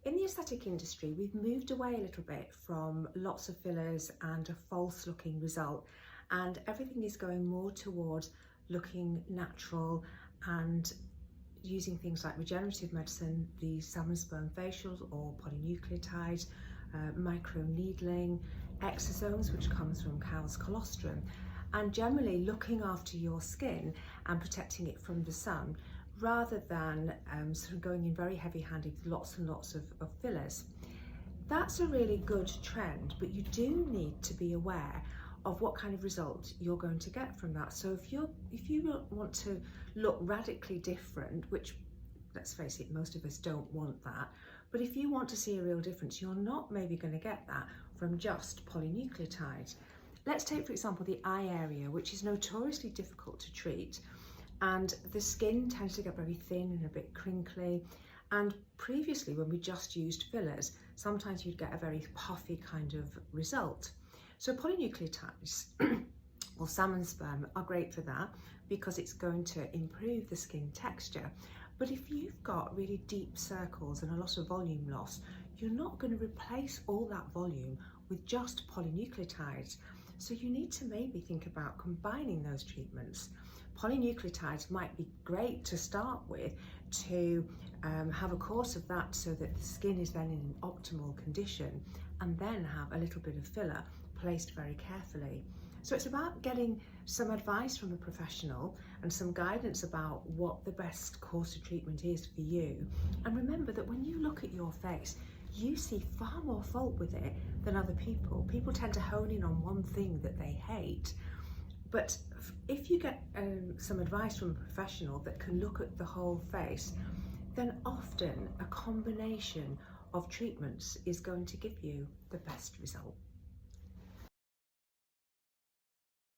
In the aesthetic industry, we've moved away a little bit from lots of fillers and a false looking result, and everything is going more towards looking natural and using things like regenerative medicine, the salmon sperm facials or polynucleotides, micro needling, exosomes, which comes from cow's colostrum, and generally looking after your skin and protecting it from the sun, rather than sort of going in very heavy-handed with lots and lots of fillers. That's a really good trend, but you do need to be aware of what kind of result you're going to get from that. So if you want to look radically different, which, let's face it, most of us don't want that, but if you want to see a real difference, you're not maybe going to get that from just polynucleotides. Let's take, for example, the eye area, which is notoriously difficult to treat, and the skin tends to get very thin and a bit crinkly. And previously, when we just used fillers, sometimes you'd get a very puffy kind of result. So polynucleotides or salmon sperm are great for that because it's going to improve the skin texture. But if you've got really deep circles and a lot of volume loss, you're not going to replace all that volume with just polynucleotides. So you need to maybe think about combining those treatments. Polynucleotides might be great to start with, to have a course of that so that the skin is then in an optimal condition, and then have a little bit of filler placed very carefully. So it's about getting some advice from a professional and some guidance about what the best course of treatment is for you. And remember that when you look at your face, you see far more fault with it than other people. People tend to hone in on one thing that they hate. But if you get some advice from a professional that can look at the whole face, then often a combination of treatments is going to give you the best result.